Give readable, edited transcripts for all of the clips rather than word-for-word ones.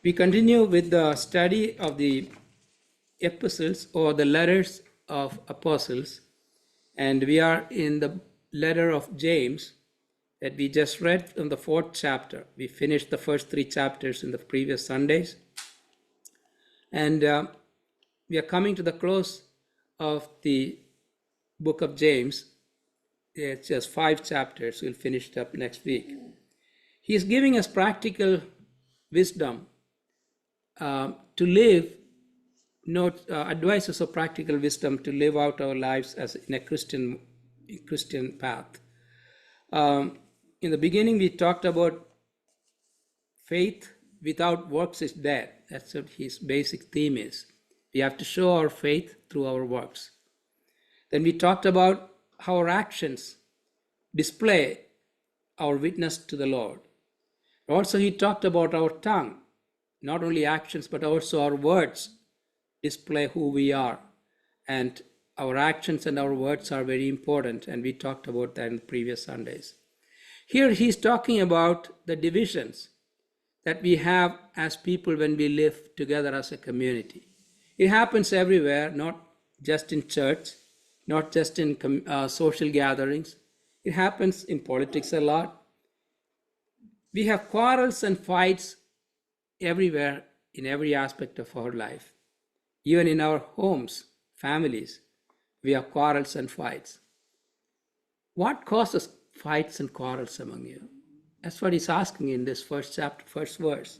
We continue with the study of the epistles or the letters of apostles, and we are in the letter of James that we just read from the 4th chapter. We finished the first 3 chapters in the previous Sundays, and we are coming to the close of the book of James. It's just 5 chapters. We'll finish it up next week. He is giving us practical wisdom to live, advices of practical wisdom to live out our lives as in a Christian path. In the beginning, we talked about faith without works is dead. That's what his basic theme is. We have to show our faith through our works. Then we talked about how our actions display our witness to the Lord. Also, he talked about our tongue. Not only actions, but also our words display who we are. And our actions and our words are very important. And we talked about that in the previous Sundays. Here he's talking about the divisions that we have as people when we live together as a community. It happens everywhere, not just in church, not just in social gatherings. It happens in politics a lot. We have quarrels and fights everywhere in every aspect of our life. Even in our homes, families, we have quarrels and fights. What causes fights and quarrels among you? That's what he's asking in this first chapter, first verse.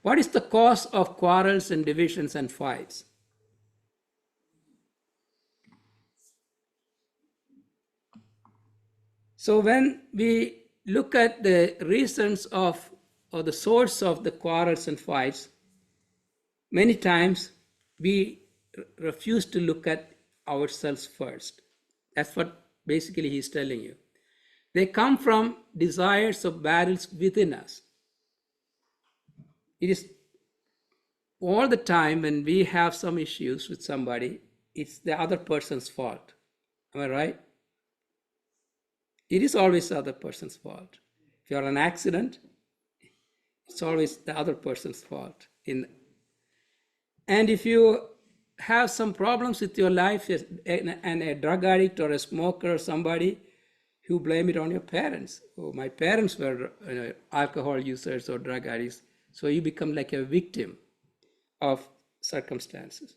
What is the cause of quarrels and divisions and fights? So when we look at the reasons of or the source of the quarrels and fights, many times we refuse to look at ourselves first. That's what basically he's telling you. They come from desires of battles within us. It is all the time when we have some issues with somebody, it's the other person's fault. Am I right? It is always the other person's fault. If you're in an accident, it's always the other person's fault. And if you have some problems with your life and a drug addict or a smoker or somebody, you blame it on your parents. Oh, my parents were alcohol users or drug addicts. So you become like a victim of circumstances.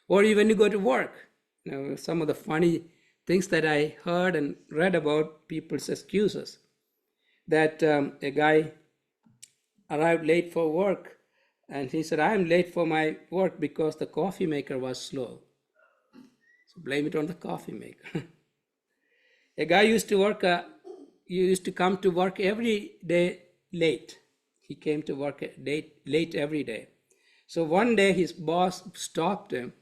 Or even you go to work. Some of the funny things that I heard and read about people's excuses. That a guy arrived late for work and he said, I'm late for my work because the coffee maker was slow. So blame it on the coffee maker. A guy used to come to work every day late. He came to work late every day. So one day his boss stopped him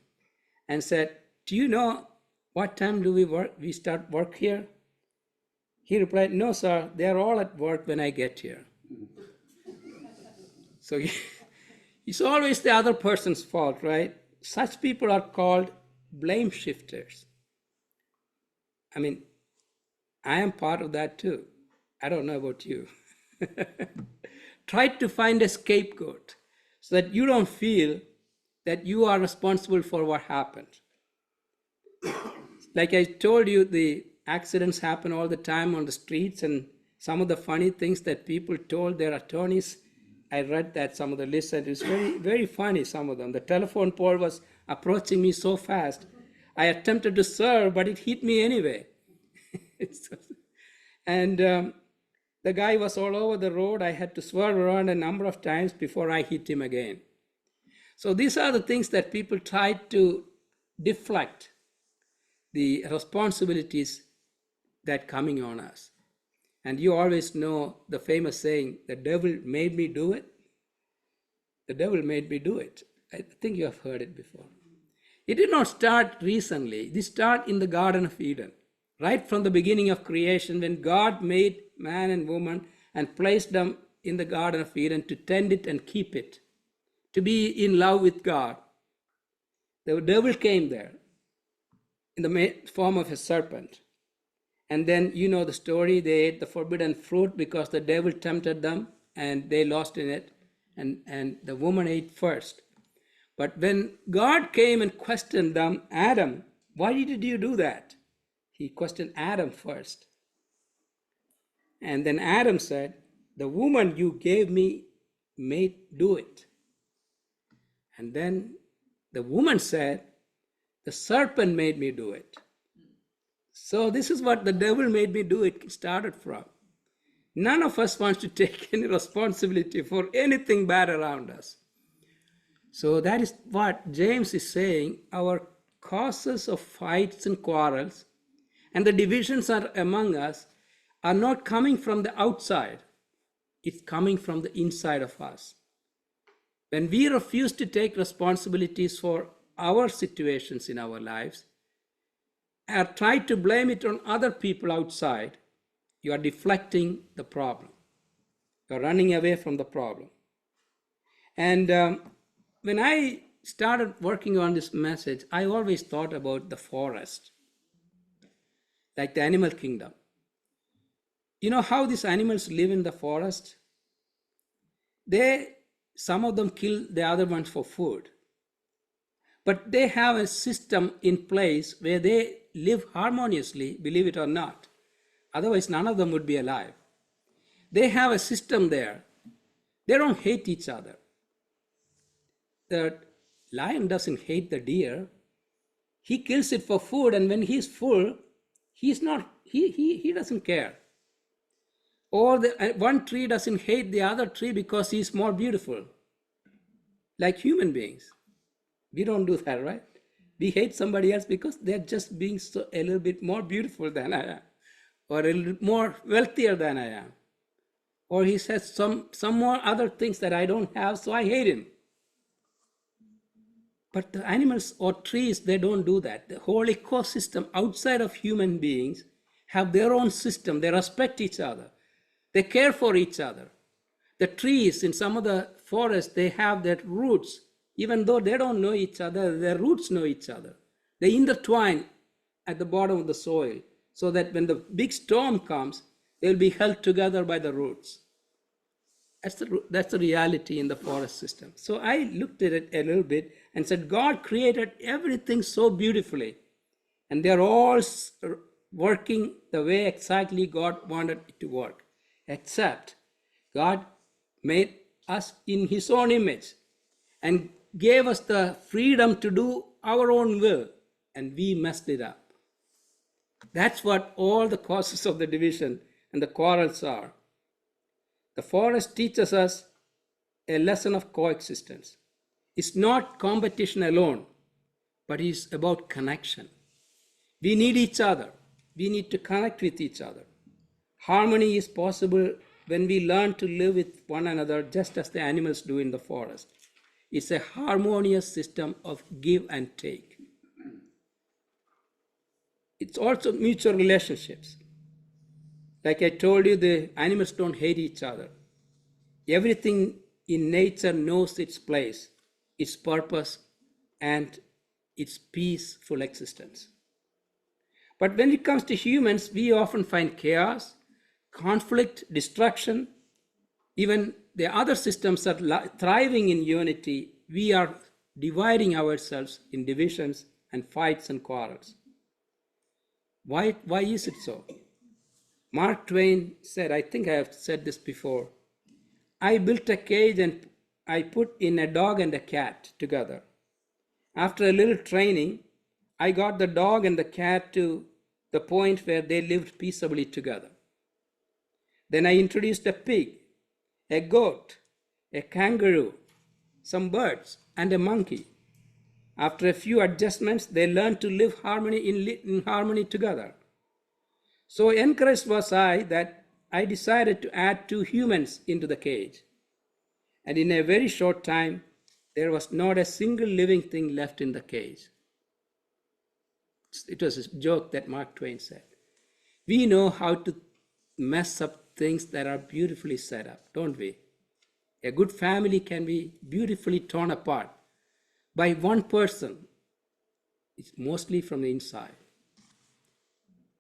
and said, do you know what time do we start work here? He replied, no, sir, they are all at work when I get here. So it's always the other person's fault, right? Such people are called blame shifters. I mean, I am part of that too. I don't know about you. Try to find a scapegoat so that you don't feel that you are responsible for what happened. Like I told you, the accidents happen all the time on the streets, and some of the funny things that people told their attorneys, I read that some of the lists, and it was very, very funny, some of them. The telephone pole was approaching me so fast. I attempted to swerve, but it hit me anyway. And the guy was all over the road. I had to swerve around a number of times before I hit him again. So these are the things that people try to deflect the responsibilities that coming on us. And you always know the famous saying, the devil made me do it. The devil made me do it. I think you have heard it before. It did not start recently. This started in the Garden of Eden. Right from the beginning of creation, when God made man and woman and placed them in the Garden of Eden to tend it and keep it, to be in love with God. The devil came there in the form of a serpent. And then you know the story, they ate the forbidden fruit because the devil tempted them and they lost in it. and the woman ate first. But when God came and questioned them, Adam, why did you do that? He questioned Adam first. And then Adam said, the woman you gave me made do it. And then the woman said, the serpent made me do it. So this is what the devil made me do it started from. None of us wants to take any responsibility for anything bad around us. So that is what James is saying. Our causes of fights and quarrels and the divisions are among us are not coming from the outside. It's coming from the inside of us. When we refuse to take responsibilities for our situations in our lives, or try to blame it on other people outside, you are deflecting the problem. You are running away from the problem. And when I started working on this message, I always thought about the forest, like the animal kingdom. You know how these animals live in the forest? Some of them kill the other ones for food. But they have a system in place where they live harmoniously, believe it or not. Otherwise, none of them would be alive. They have a system there. They don't hate each other. The lion doesn't hate the deer. He kills it for food, and when he's full, he doesn't care. Or one tree doesn't hate the other tree because he's more beautiful. Like human beings. We don't do that, right? We hate somebody else because they're just being a little bit more beautiful than I am, or a little bit more wealthier than I am, or he says some more other things that I don't have, so I hate him. But the animals or trees, they don't do that. The whole ecosystem outside of human beings have their own system. They respect each other. They care for each other. The trees in some of the forests, they have their roots. Even though they don't know each other, their roots know each other. They intertwine at the bottom of the soil so that when the big storm comes, they'll be held together by the roots. That's the reality in the forest system. So I looked at it a little bit and said, God created everything so beautifully, and they're all working the way exactly God wanted it to work, except God made us in his own image and gave us the freedom to do our own will, and we messed it up. That's what all the causes of the division and the quarrels are. The forest teaches us a lesson of coexistence. It's not competition alone, but it's about connection. We need each other. We need to connect with each other. Harmony is possible when we learn to live with one another just as the animals do in the forest. It's a harmonious system of give and take. It's also mutual relationships. Like I told you, the animals don't hate each other. Everything in nature knows its place, its purpose, and its peaceful existence. But when it comes to humans, we often find chaos, conflict, destruction. Even the other systems are thriving in unity. We are dividing ourselves in divisions and fights and quarrels. Why is it so? Mark Twain said, I think I have said this before, I built a cage and I put in a dog and a cat together. After a little training, I got the dog and the cat to the point where they lived peaceably together. Then I introduced a pig, a goat, a kangaroo, some birds, and a monkey. After a few adjustments, they learned to live in harmony together. So encouraged was I that I decided to add 2 humans into the cage. And in a very short time, there was not a single living thing left in the cage. It was a joke that Mark Twain said. We know how to mess up things that are beautifully set up, don't we? A good family can be beautifully torn apart by one person. It's mostly from the inside.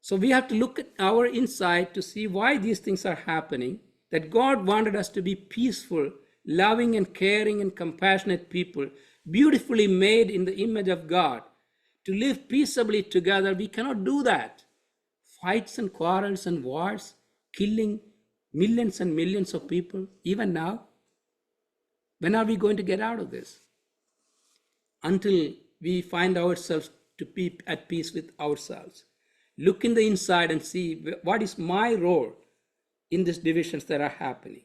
So we have to look at our inside to see why these things are happening, that God wanted us to be peaceful, loving and caring and compassionate people, beautifully made in the image of God, to live peaceably together. We cannot do that. Fights and quarrels and wars, killing millions and millions of people, even now. When are we going to get out of this? Until we find ourselves to be at peace with ourselves. Look in the inside and see what is my role in these divisions that are happening.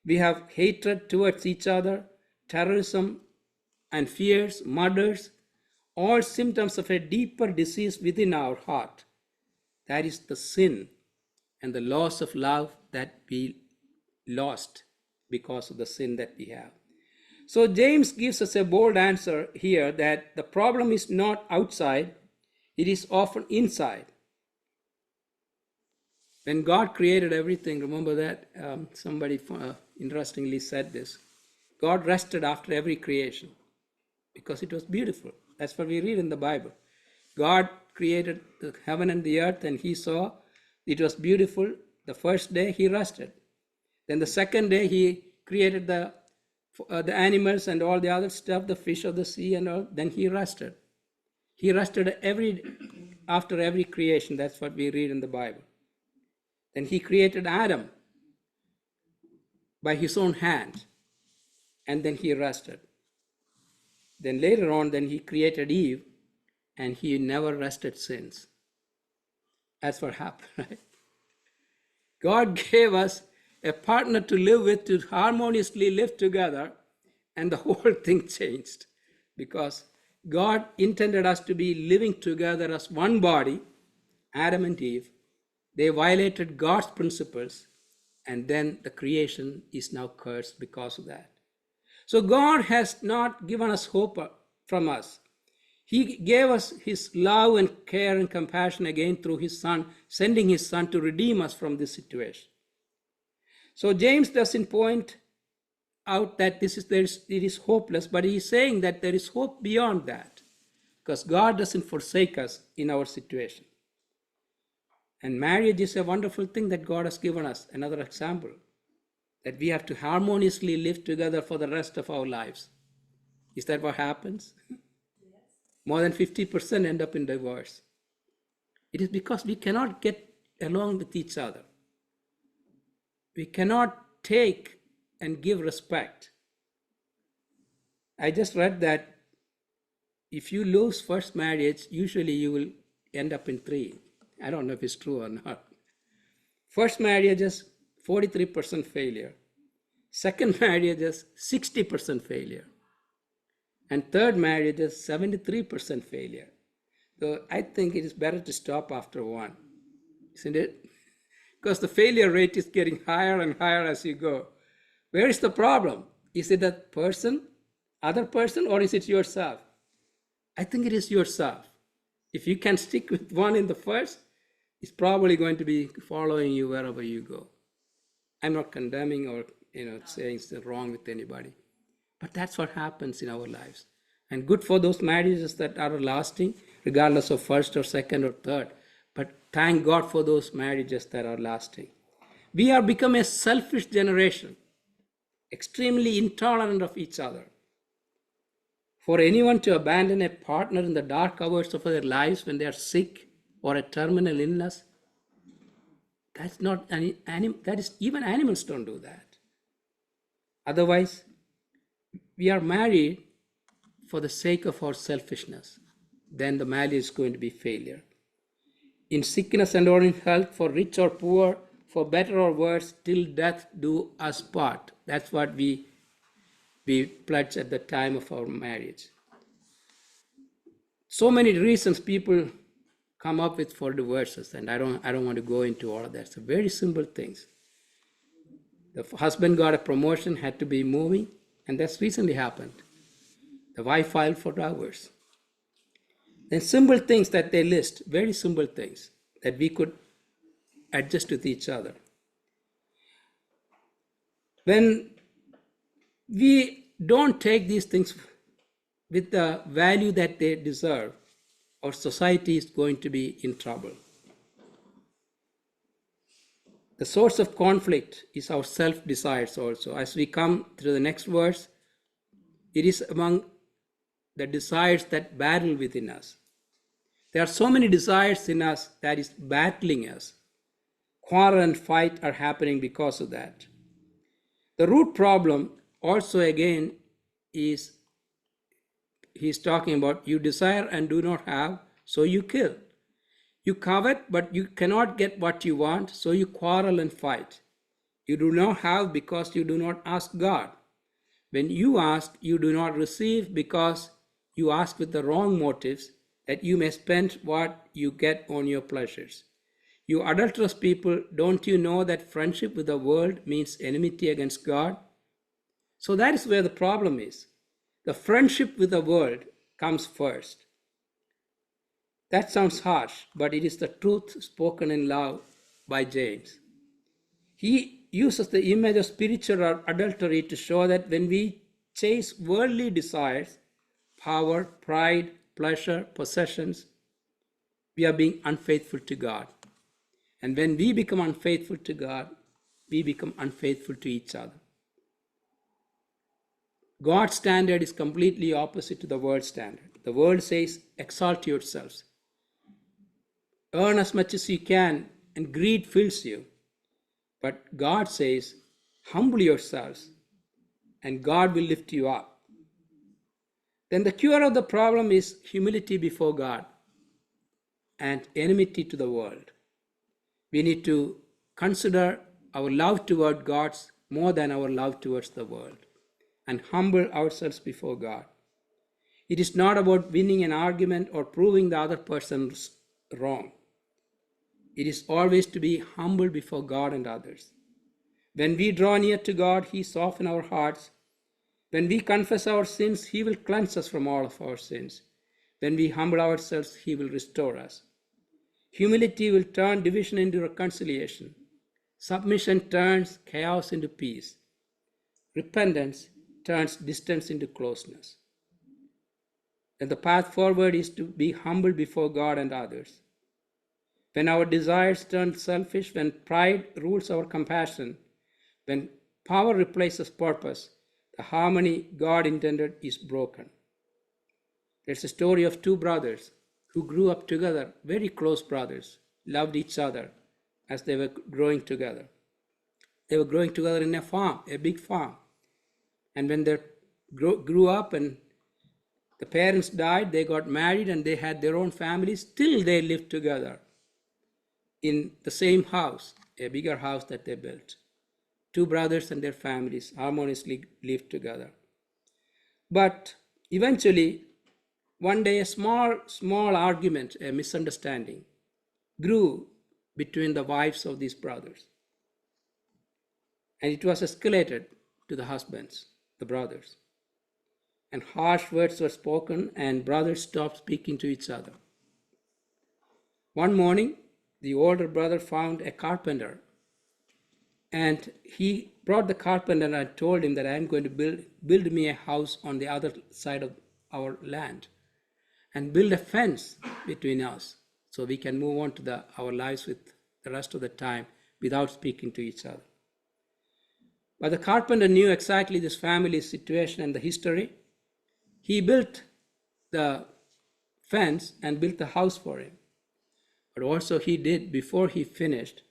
We have hatred towards each other, terrorism and fears, murders, all symptoms of a deeper disease within our heart. That is the sin and the loss of love that we lost because of the sin that we have. So James gives us a bold answer here that the problem is not outside, it is often inside. When God created everything, remember that? Somebody interestingly said this. God rested after every creation because it was beautiful. That's what we read in the Bible. God created the heaven and the earth, and he saw it was beautiful. The first day he rested. Then the second day he created the animals and all the other stuff, the fish of the sea and all. Then he rested. He rested after every creation. That's what we read in the Bible. Then he created Adam by his own hand, and then he rested. Then later on, then he created Eve, and he never rested since. That's what happened, right? God gave us a partner to live with, to harmoniously live together, and the whole thing changed because God intended us to be living together as one body, Adam and Eve. They violated God's principles, and then the creation is now cursed because of that. So God has not given us hope from us. He gave us his love and care and compassion again through his Son, sending his Son to redeem us from this situation. So James doesn't point out that it is hopeless, but he is saying that there is hope beyond that, because God doesn't forsake us in our situation. And marriage is a wonderful thing that God has given us. Another example, that we have to harmoniously live together for the rest of our lives. Is that what happens? Yes. More than 50% end up in divorce. It is because we cannot get along with each other. We cannot take and give respect. I just read that if you lose first marriage, usually you will end up in 3. I don't know if it's true or not. First marriage is 43% failure. Second marriage is 60% failure. And third marriage is 73% failure. So I think it is better to stop after 1, isn't it? Because the failure rate is getting higher and higher as you go. Where is the problem? Is it that person, other person, or is it yourself? I think it is yourself. If you can stick with one in the first, it's probably going to be following you wherever you go. I'm not condemning or saying it's wrong with anybody. But that's what happens in our lives. And good for those marriages that are lasting, regardless of first or second or third. But thank God for those marriages that are lasting. We have become a selfish generation, extremely intolerant of each other. For anyone to abandon a partner in the dark hours of their lives when they are sick or a terminal illness, that's not that is even animals don't do that. Otherwise, we are married for the sake of our selfishness. Then the marriage is going to be failure. In sickness and or in health, for rich or poor, for better or worse, till death do us part. That's what we pledge at the time of our marriage. So many reasons people come up with for divorces, and I don't want to go into all of that. So very simple things. The husband got a promotion, had to be moving, and that's recently happened. The wife filed for divorce. And simple things that they list, very simple things that we could adjust with each other. When we don't take these things with the value that they deserve, our society is going to be in trouble. The source of conflict is our self-desires also. As we come through the next verse, it is among the desires that battle within us. There are so many desires in us that is battling us. Quarrel and fight are happening because of that. The root problem also again is, he's talking about, you desire and do not have, so you kill. You covet, but you cannot get what you want, so you quarrel and fight. You do not have because you do not ask God. When you ask, you do not receive because you ask with the wrong motives, that you may spend what you get on your pleasures. You adulterous people, don't you know that friendship with the world means enmity against God? So that is where the problem is. The friendship with the world comes first. That sounds harsh, but it is the truth spoken in love by James. He uses the image of spiritual adultery to show that when we chase worldly desires, power, pride, pleasure, possessions, we are being unfaithful to God. And when we become unfaithful to God, we become unfaithful to each other. God's standard is completely opposite to the world's standard. The world says, exalt yourselves. Earn as much as you can, and greed fills you. But God says, humble yourselves, and God will lift you up. Then the cure of the problem is humility before God and enmity to the world. We need to consider our love toward God more than our love towards the world, and humble ourselves before God. It is not about winning an argument or proving the other person wrong. It is always to be humble before God and others. When we draw near to God, He softens our hearts. When we confess our sins, He will cleanse us from all of our sins. When we humble ourselves, He will restore us. Humility will turn division into reconciliation. Submission turns chaos into peace. Repentance turns distance into closeness. And the path forward is to be humble before God and others. When our desires turn selfish, when pride rules our compassion, when power replaces purpose, the harmony God intended is broken. There's a story of two brothers who grew up together, very close brothers, loved each other as they were growing together. They were growing together in a farm, a big farm. And when they grew up and the parents died, they got married and they had their own families. Still they lived together in the same house, a bigger house that they built. Two brothers and their families harmoniously lived together. But eventually, one day a small argument, a misunderstanding, grew between the wives of these brothers. And it was escalated to the husbands, the brothers. And harsh words were spoken, and brothers stopped speaking to each other. One morning, the older brother found a carpenter, and he brought the carpenter and told him that I am going to build me a house on the other side of our land and build a fence between us so we can move on to our lives with the rest of the time without speaking to each other. But the carpenter knew exactly this family's situation and the history. He built the fence and built the house for him. But also he did, before he finished,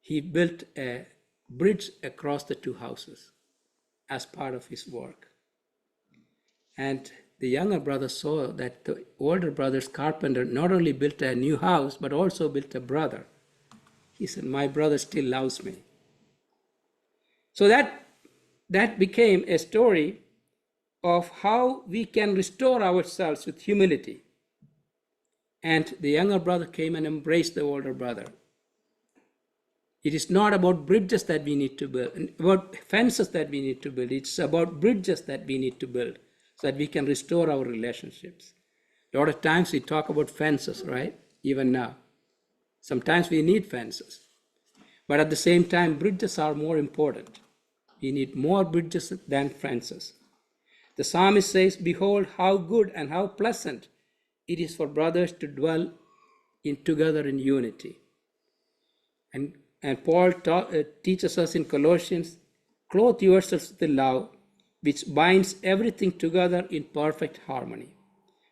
he built a bridge across the two houses as part of his work. And the younger brother saw that the older brother's carpenter not only built a new house, but also built a brother. He said, my brother still loves me. So that became a story of how we can restore ourselves with humility. And the younger brother came and embraced the older brother. It is not about bridges that we need to build, about fences that we need to build. It's about bridges that we need to build so that we can restore our relationships. A lot of times we talk about fences, right? Even now. Sometimes we need fences. But at the same time, bridges are more important. We need more bridges than fences. The psalmist says, behold, how good and how pleasant it is for brothers to dwell together in unity. And And Paul teaches us in Colossians, clothe yourselves with the love, which binds everything together in perfect harmony.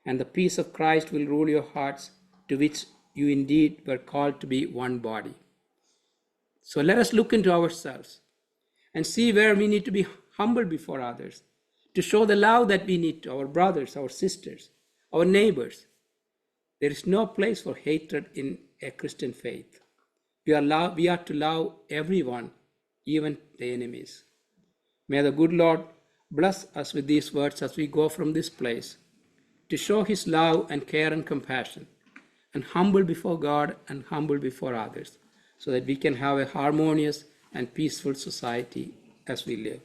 And the peace of Christ will rule your hearts, to which you indeed were called to be one body. So let us look into ourselves and see where we need to be humble before others, to show the love that we need to our brothers, our sisters, our neighbors. There is no place for hatred in a Christian faith. We are to love everyone, even the enemies. May the good Lord bless us with these words as we go from this place, to show his love and care and compassion, and humble before God and humble before others, so that we can have a harmonious and peaceful society as we live.